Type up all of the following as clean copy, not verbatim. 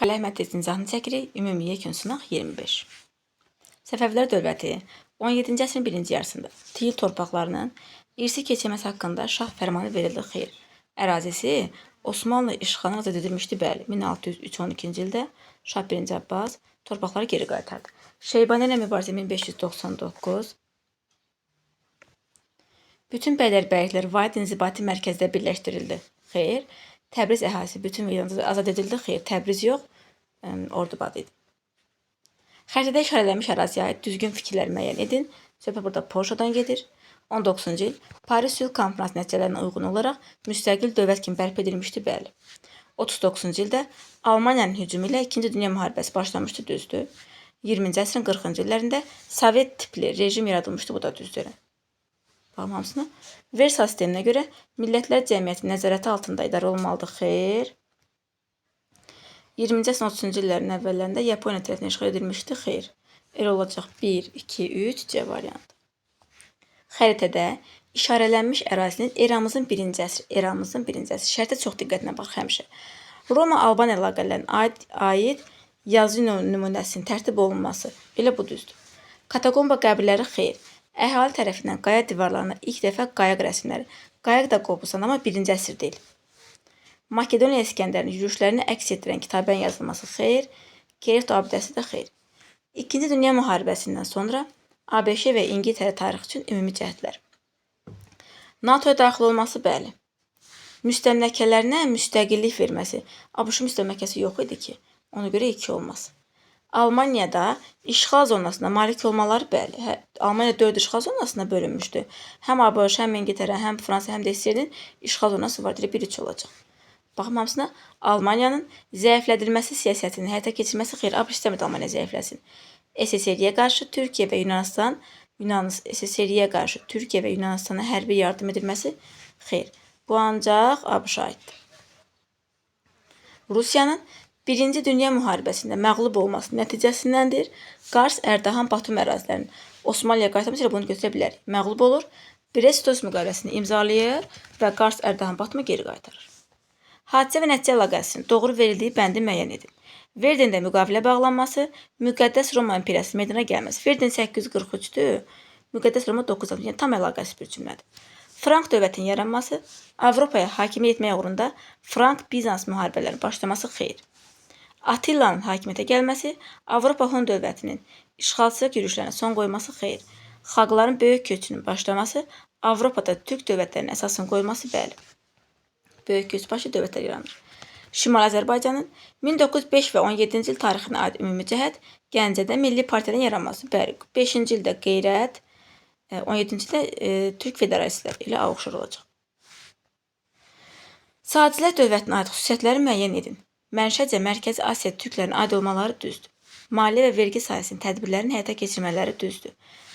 Əhməd izahını çəkirik. Ümumi yekun sınaq 25. Səfəvilər dövləti 17-ci əsrin birinci yarısında Tigil torpaqlarının irsi keçirməsi haqqında şah fərmanı verildi. Xeyr. Ərazisi Osmanlı işğalına azad edilmişdi. Bəli, 1612-ci ildə Şah 1. Abbas torpaqları geri qaytardı. Şeybani ilə mübarizə 1599. Bütün bəylərbəyliklər vahid inzibati mərkəzdə birləşdirildi. Xeyr. Təbriz əhalisi bütün meydanında azad edildi. Xeyr. Təbriz yox, Ordubad idi. Xəritədə işarələnmiş əraziyə aid düzgün fikirlər müəyyən edin. Söhbət burada Polşadan gedir. 19-cu il Paris Sülh Konfransı nəticələrinə uyğun olaraq müstəqil dövlət kimi bərpa edilmişdi. Bəli. 39-cu ildə Almaniyanın hücumu ilə 2-ci Dünya müharibəsi başlamışdı. Düzdür. 20-ci əsrin 40-cı illərində Sovet tipli rejim yaradılmışdı. Bu da düzdür. Baxın hamısına. Versal sisteminə görə millətlər cəmiyyəti nəzarəti altında idarə olmalıdır. Xeyr. 20-ci əsrin 30-cu illərin əvvəllərində Yaponiya tərəfindən işğal edilmişdi. Xeyr. Elə olacaq 1, 2, 3 C variantı. Xəritədə işarələnmiş ərazinin eramızın birinci əsri şərtə çox diqqətlə bax həmişə. Roma-Albaniya əlaqələrinə aid yazı nümunəsinin tərtib olunması. Elə bu düzdür. Katakomba qəbirləri xeyr. Əhali tərəfindən qaya divarlarına ilk dəfə qayaq rəsmləri. Qayaq da qopursan, amma birinci əsr deyil. Makedoniya İskəndərinin yürüşlərini əks etdirən kitabən yazılması xeyr. Kerifto abidəsi də xeyr. İkinci Dünya müharibəsindən sonra ABŞ və İngiltərə tarixi üçün ümumi cəhdlər. NATO-ya daxil olması bəli. Müstəmləkələrinə müstəqillik verməsi. ABŞ müstəmləkəsi yox idi ki. Ona görə 2 olmaz. Almaniyada işğal zonasına malik olmaları bəli. Almaniya 4 işğal zonasına bölünmüşdü. Həm ABŞ, həm İngiltərə, həm Fransa, həm də İsrailin işğal zonası var. 1-3 olacaq. Baxın hamısına Almaniyanın zəiflədilməsi siyasətinin həyata keçirməsi xeyr. ABŞ istəmədi Almaniya zəifləsin. SSR-yə qarşı Türkiyə və Yunanistan, SSR-yə qarşı Türkiyə və Yunanistana hərbi yardım edilməsi xeyr. Bu ancaq ABŞ-a aiddir. Rusiyanın 1-ci Dünya müharibəsində məğlub olması nəticəsindəndir. Qars, Ərdahan, Batum ərazilərinin Osmanlıya qaytarması ilə bunu götürə bilərik. Məğlub olur, Brest-Litovsk müqaviləsini imzalayır və Qars, Ərdahan, Batumu geri qaytarır. Hadisə və nəticə əlaqəsinin doğru verildiyi bəndi müəyyən edin. Verdində müqavilə bağlanması, müqəddəs Roma imperiyası meydana gəlməsi. Verdin 843-dür, müqəddəs Roma 960, yəni tam əlaqəsi bir cümlədir. Frank dövlətinin yaranması, Avropaya hakimiyyət etmək uğrunda Frank-Bizans müharibələrinin başlaması xeyr. Attillanın hakimiyyətə gəlməsi, Avropa Hun dövlətinin işğalçılıq yürüşlərinə son qoyması xeyr. Xalqların böyük köçünün başlaması, Avropada türk dövlətlərinin əsasının qoyulması bəli. Böyük köçbaşı dövlətlər yaranır. Şimali Azərbaycanın 1905 və 17-ci il tarixinə aid ümumi cəhət Gəncədə Milli Partiyanın yaranması. Bəli, 5-ci ildə Qeyrət, 17-ci ildə Türk Federalistlər ilə oxşar olacaq. Sadilər dövlətinə aid xüsusiyyətləri müəyyən edin. Mənşəcə Mərkəzi Asiya türklərin aid olmaları düzdür. Maliyyə və vergi sahəsinin tədbirlərin həyata keçirmələri düzdür.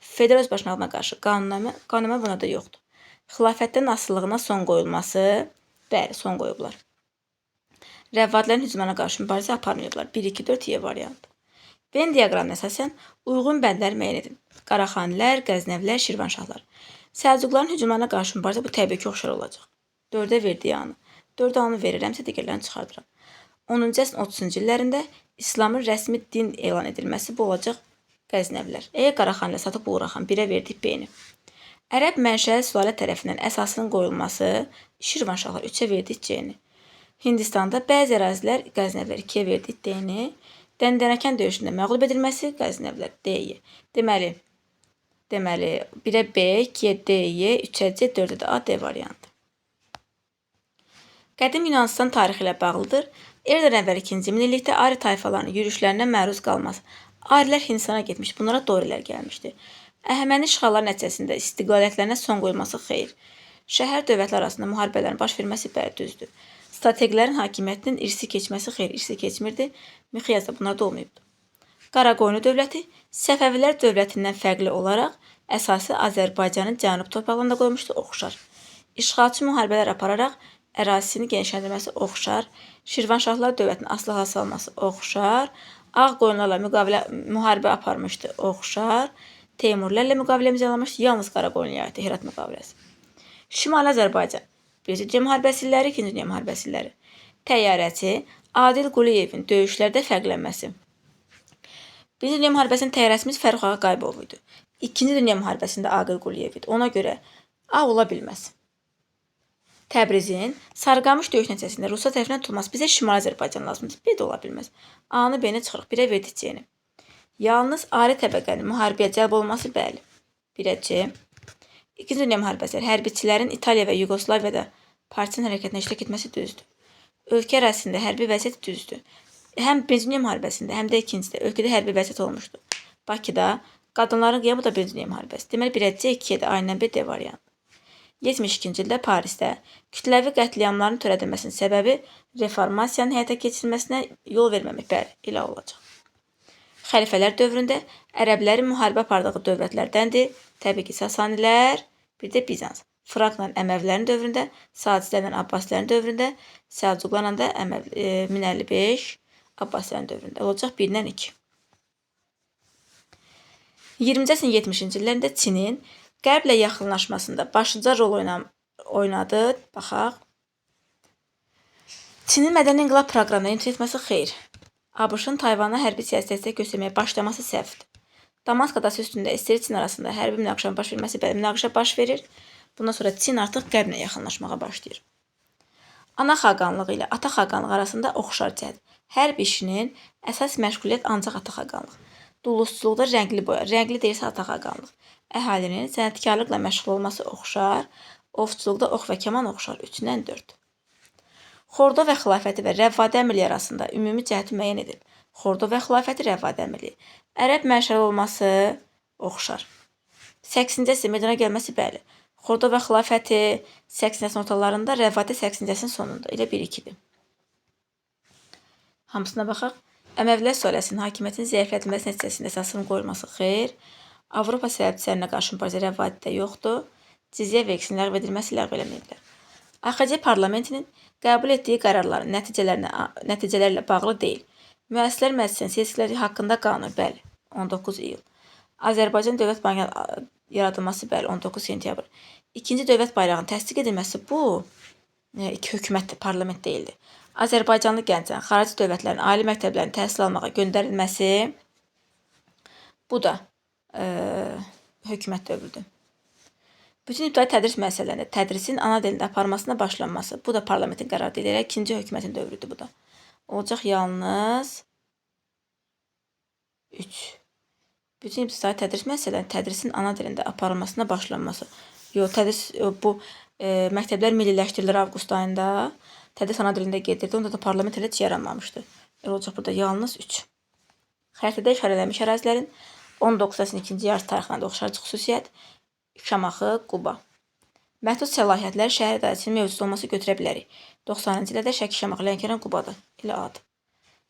Federal özbaşınalığına qarşı qanunnamələr buna da yoxdur. Xilafətdən asılılığına son qoyulması, bəli, son qoyublar. Rəvvadlərin hücumlarına qarşı mübarizə aparmayıblar. 1-2-4 Y variantı. Venn diaqramına əsasən uyğun bəndləri müəyyən edin. Qaraxanilər, Qəznəvilər, Şirvanşahlar. Səlcuqların hücumlarına qarşı mübarizə bu təbii ki, oxşar olacaq. 4-ə verdiyi anı. 4 anı verirəmsə digərlərini çıxardıram. 10-cu əsrin 30-cu illərində İslamın rəsmi din elan edilməsi bu olacaq Qəznəvilər. Qaraxanilər Satıq Buğraxan 1-ə verdik B-ni. Ərəb mənşəli sülalə tərəfindən əsasının qoyulması Şirvanşahlar 3-ə verdik C-ni. Hindistanda bəzi ərazilər Qəznəvilər 2-yə verdik D-ni. Dəndənəkən döyüşündə məğlub edilməsi Qəznəvilər D-yə. Deməli 1-ə B, 2-yə D-yə, 3-ə C, 4-ə də A, D variantı. Qədim Yunanistan tarixi ilə bağlıdır. Eradan əvvəl 2-ci minillikdə Ari tayfalarının yürüşlərinə məruz qalması. Arilər Hindistana getmiş, bunlara Dorilər gəlmişdi. Əhəməni işğallar nəticəsində istiqlaliyyətlərinə son qoyulması xeyr. Şəhər dövlətlər arasında müharibələrin baş verməsi bəli düzdür. Strategilərin hakimiyyətinin irsi keçməsi xeyr, irsi keçmirdi. Miqyasda bunlar da olmayıbdır. Qaraqoyunlu dövləti Səfəvilər dövlətindən fərqli olaraq əsası Azərbaycanın cənub torpaqlarında qoymuşdu, oxşar. İşğalçı müharibələr apararaq ərazisini genişləndirməsi oxşar. Şirvanşahlar dövlətinin asılı hala salması oxşar. Ağqoyunlarla müharibə aparmışdı, oxşar. Teymurlərlə müqavilə imzalamışdı, yalnız Qaraqoyunluya aiddir Herat müqaviləsi. Şimali Azərbaycan 1-ci Dünya müharibəsi illəri, 2-ci Dünya müharibəsi illəri. Təyyarəçi Adil Quliyevin döyüşlərdə fərqlənməsi. Birinci Dünya müharibəsinin təyyarəsimiz Fərrux Ağa Qaybov idi. İkinci Dünya müharibəsində Aqil Quliyev idi. Ona görə A ola bilməz. Təbrizin Sarıqamış döyüş nəticəsində Ruslar tərəfindən tutulması bizə Şimali Azərbaycan lazımdır. B də ola bilməz. A-nı B-ni çıxırıq. 1-ə verdik C-ni. Yalnız ali təbəqənin müharibəyə cəlb olması bəli. 1-ə C. İkinci Dünya müharibəsi hərbiçilərin İtaliya və Yugoslaviyada partisan hərəkətinə iştirak etməsi düzdür. Ölkə ərazisində hərbi vəziyyət düzdür. Həm Birinci Dünya müharibəsində, həm də ikincidə ölkədə hərbi vəziyyət olmuşdu. Bakıda qadınların qiyamı da Birinci Dünya müharibəsi. Deməli 1-ə C, 2-yə də A-nən B, D variantı. 72-ci ildə Parisdə kütləvi qətliamların törədilməsinin səbəbi reformasiyanın həyata keçirilməsinə yol verməmək. Bəli, elə olacaq. Xəlifələr dövründə ərəblərin müharibə apardığı dövlətlərdəndir. Təbii ki, Sasanilər, bir də Bizans. Frankla Əməvilərin dövründə, Sacidlərlə Abbasilərin dövründə, Səlcuqlarla da 1055 Abbasilərin dövründə. Olacaq 1-dən 2. 20-ci əsrin 70-ci illərində Çinin Qərblə yaxınlaşmasında başlıca rol oynadı. Baxaq. Çinin mədəni inqilab proqramına imtina etməsi xeyr. ABŞ-ın Tayvana hərbi siyasi dəstək göstərməyə başlaması səhvdir. Damask adası üstündə SSR Çin arasında hərbi münaqişənin baş verməsi bəli, münaqişə baş verir. Bundan sonra Çin artıq Qərblə yaxınlaşmağa başlayır. Ana xaqanlığı ilə ata xaqanlığı arasında oxşar cəhət. Hərb işinin əsas məşğuliyyət ancaq ata xaqanlıq. Dulusçuluqda rəngli boya, rəngli deyilsə ata xaqanlıq. Əhalinin sənətkarlıqla məşğul olması oxşar, ovçuluqda ox və kaman oxşar. 3-dən 4. Xordo və xilafəti və Rəvvadə əmirliyi arasında ümumi cəhəti müəyyən edin. Xordo və xilafəti Rəvvadə əmirliyi. Ərəb mənşəli olması oxşar. 8-ci əsrin meydana gəlməsi bəli. Xordo və xilafəti 8-ci əsrin ortalarında, Rəvvadə 8-ci əsrin sonunda. Elə 1-2-dir. Hamısına baxaq. Əməvilər sülaləsinin hakimiyyətinin zəiflədilməsi nəticəsində əsasının qoyulması xeyr. Avropa sərhədçilərinə qarşı mübarizə Rəvvadidə yoxdur. Cizyə vergisinin ləğv edilməsi ləğv eləməyiblər. AXC parlamentinin qəbul etdiyi qərarların nəticələrlə bağlı deyil. Müəssislər Məclisinin sessiyaları haqqında qanun, bəli, 19 iyul. Azərbaycan Dövlət Bankının yaradılması, bəli, 19 sentyabr. İkinci dövlət bayrağının təsdiq edilməsi bu iki hökumət, parlament deyildi. Azərbaycanlı gənclərin xarici dövlətlərin ali məktəblərini təhsil almağa göndərilməsi, bu da hökumət dövrüdür. Bütün ibtidai tədris müəssisələrində tədrisin ana dilində aparılmasına başlanması, bu da parlamentin qərarı edilərək ikinci hökumətin dövrüdür bu da. Olacaq yalnız 3. Bütün ibtidai tədris müəssisələrində tədrisin ana dilində aparılmasına başlanması. Yox, tədris bu məktəblər milliləşdirilir avqust ayında. Tədris ana dilində gedirdi. Onda da parlament elə heç yaranmamışdı. Olacaq burada yalnız 3. Xəritədə işarələnmiş ərazilərin 19 əsrin ikinci yarısı tarixlərində oxşarcı xüsusiyyət. Şamaxı, Quba. Məhdud səlahiyyətlər şəhər idarəsinin mövcud olması götürə bilərik. 90-cı ildə Şəki, Şamaxı, Lənkəran, Qubada. Elə adı.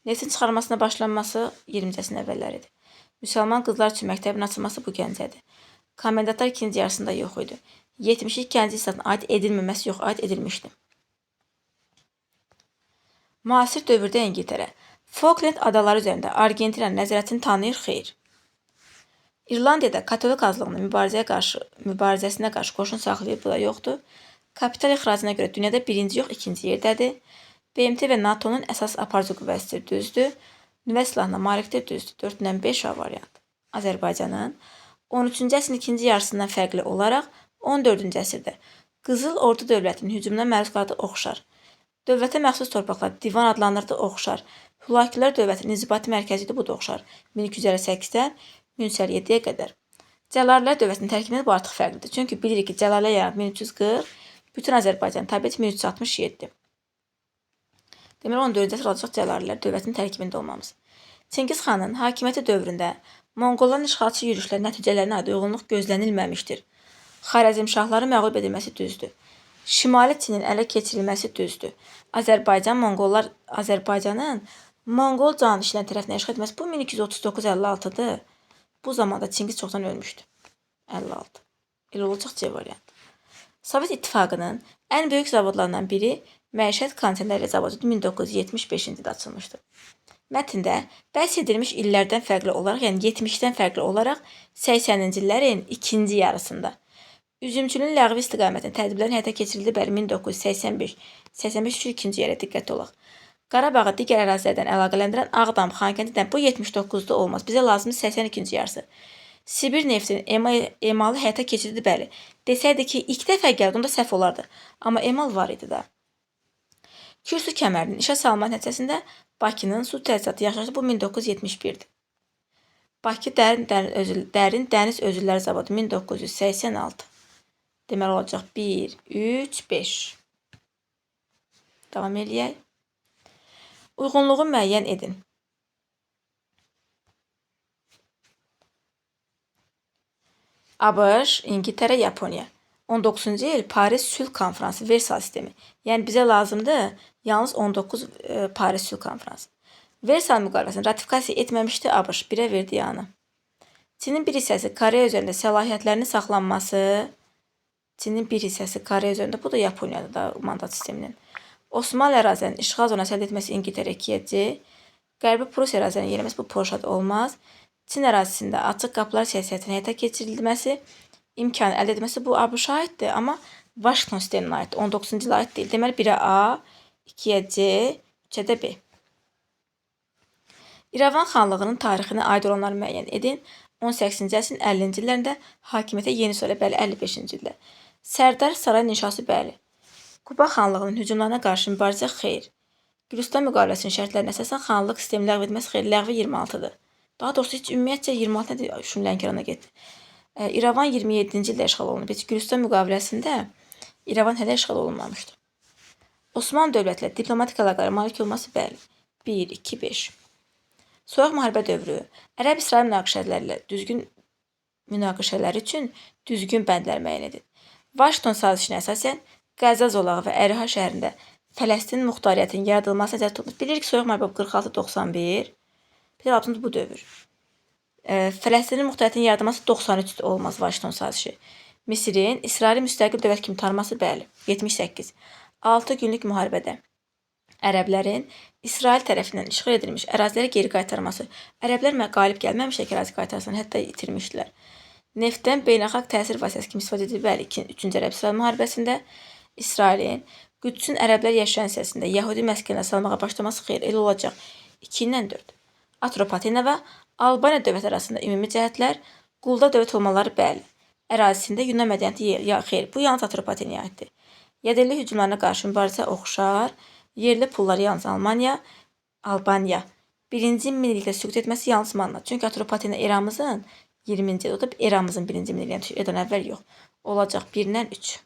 Neftin çıxarılmasına başlanması 20-ci əsrin əvvəlləridir. Müsəlman qızlar üçün məktəbin açılması bu Gəncədir. Komendantlar ikinci yarısında yox idi. 72 Gəncə statına aid edilməməsi yox, aid edilmişdi. Müasir dövrdə İngiltərə Falkland adaları üzərində Argentinanın nəzarətini tanıyır, xeyr. İrlandiyada katolik azlığının mübarizəsinə qarşı qoşun saxlayıb, bu da yoxdur. Kapital ixracına görə dünyada birinci yox, ikinci yerdədir. BMT və NATO-nun əsas aparıcı qüvvəsidir, düzdür. Nüvə silahına malikdir, düzdür. 4-dən 5 A variantı. Azərbaycanın 13-cü əsrin ikinci yarısından fərqli olaraq 14-cü əsrdə Qızıl Ordu dövlətinin hücumuna məruz qaldığı oxşar. Dövlətə məxsus torpaqlar divan adlandırdığı oxşar. Hülakülər dövlətinin inzibati mərkəzidir, bu da oxşar. 1258-dən 1357-yə qədər. Cəlalilər dövlətinin tərkibindən bu artıq fərqlidir. Çünki bilirik ki, Cəlalilər yaranıb 1340, bütün Azərbaycan tabiət 1367. Deməli, 14-cü əsr olacaq Cəlalilər dövlətinin tərkibində olmamız. Çingiz xanın hakimiyyəti dövründə Monqolların işğalçı yürüşləri nəticələrinə aid uyğunluq gözlənilməmişdir. Xarəzmşahların məğlub edilməsi düzdür. Şimali Çinin ələ keçirilməsi düzdür. Azərbaycanın Monqol canişinlər tərəfindən işğal edilməsi bu 1239-56-dır. Bu zamanda Çingiz çoxdan ölmüşdü. 56. Elə olacaq C variantı. Sovet İttifaqının ən böyük zavodlarından biri Məişət Konteynerli zavodu 1975-ci ildə açılmışdır. Mətndə bəhs edilmiş illərdən fərqli olaraq, yəni 70-dən fərqli olaraq 80-ci illərin ikinci yarısında üzümçülüyün ləğvi istiqamətində tədbirlərin həyata keçirildiyi bəri 1985 üçün ikinci yerə diqqət olaq. Qarabağı digər ərazilərdən əlaqələndirən Ağdam, Xankəndidən bu 79-da olmaz. Bizə lazımdır 82-ci yarısı. Sibir neftinin emalı həyata keçirildi, bəli. Desəydi ki, ilk dəfə gəldi, onda səhv olardı. Amma emal var idi da. Kürsu kəmərinin işə salınması nəticəsində Bakının su təchizatı yaxşılaşdı. Bu 1971-dir. Bakı Dərin Dəniz Özüllər Zavodu 1986. Deməli olacaq 1, 3, 5. Davam eləyək. Uyğunluğu müəyyən edin. ABŞ, İngiltərə, Yaponiya. 19-cu il Paris Sülh Konfransı, Versal sistemi. Yəni bizə lazımdır yalnız 19 Paris Sülh Konfransı. Versal müqaviləsini ratifikasiya etməmişdi ABŞ, 1-ə verdi yanı. Çinin bir hissəsi Koreya üzərində səlahiyyətlərinin saxlanması. Çinin bir hissəsi Koreya üzərində, bu da Yaponiyadır da mandat sisteminin. Osmanlı ərazilərinin işğal zonası əldə etməsi İngiltərə 2-yə, Qərbi Prusiya ərazilərinin yenilməsi, bu Polşada olmaz. Çin ərazisində açıq qapılar siyasətinin həyata keçirilməsi, imkanı əldə etməsi, bu ABŞ-a aiddir, amma Washington sisteminə aiddir. 19-cu ilə aid deyil. Deməli 1-ə A, 2-yə C, 3-ə də B. İrəvan xanlığının tarixinə aid olanları müəyyən edin. 18-ci əsrin 50-ci illərində hakimiyyətə yeni Soyla, bəli, 55-ci ildə. Sərdar sarayın inşası, bəli. Quba xanlığının hücumlarına qarşı mübarizə, xeyr. Gülüstan müqaviləsinin şərtlərinə əsasən xanlıq sistemi ləğv edilməsi, xeyr. Ləğvi 26-dır. Daha doğrusu heç ümumiyyətcə 26 nədir? Şunu Lənkərana getdi. İrəvan 27-ci ildə işğal olunub. Heç Gülüstan müqaviləsində İrəvan hələ işğal olunmamışdı. Osmanlı dövləti ilə diplomatik əlaqələrə malik olması, bəli. 1, 2, 5. Soyuq müharibə dövrü Ərəb-İsrail münaqişələri üçün düzgün bəndlər müəyyən edin. Washington sazişinə əsasən Qəzza zolağı və Əriha şəhərində Fələstin muxtariyyətinin yaradılması nəzərdə tutulur. Bilirik ki, soyuq müharibə 46-91. Bir altında bu dövr. Fələstinin muxtariyyətinin yaradılması 93-də olmaz Washington sazişi. Misirin İsraili müstəqil dövlət kimi tanıması, bəli, 78. 6 günlük müharibədə ərəblərin İsrail tərəfindən işğal edilmiş ərazilərə geri qaytarması. Ərəblər qalib gəlməmişlər ki, ərazi qaytarsın, hətta itirmişdilər. Neftdən beynəlxalq təsir vasitəsi kimi istifadə edildi, bəli, 2-cü Ərəb-İsrail müharibəsində İsrailin Qüdsün ərəblər yaşayan hissəsində Yəhudi məskənə salmağa başlaması, xeyr, elə olacaq 2-dən 4. Atropatena və Albaniya dövlət arasında ümumi cəhətlər, qulda dövlət olmaları, bəli. Ərazisində Yunan mədəniyyəti, xeyr, bu yalnız Atropatenaya aiddir. Yadelli hücumlarına qarşı mübarizə oxşar, yerli pullar yalnız Albaniya. 1-ci minillikdə süqut etməsi yalnız Manna. Çünki Atropatena eramızın 20-ci, o da eramızın 1-ci minillikdən edən əvvəl yox. Olacaq 1-dən 3.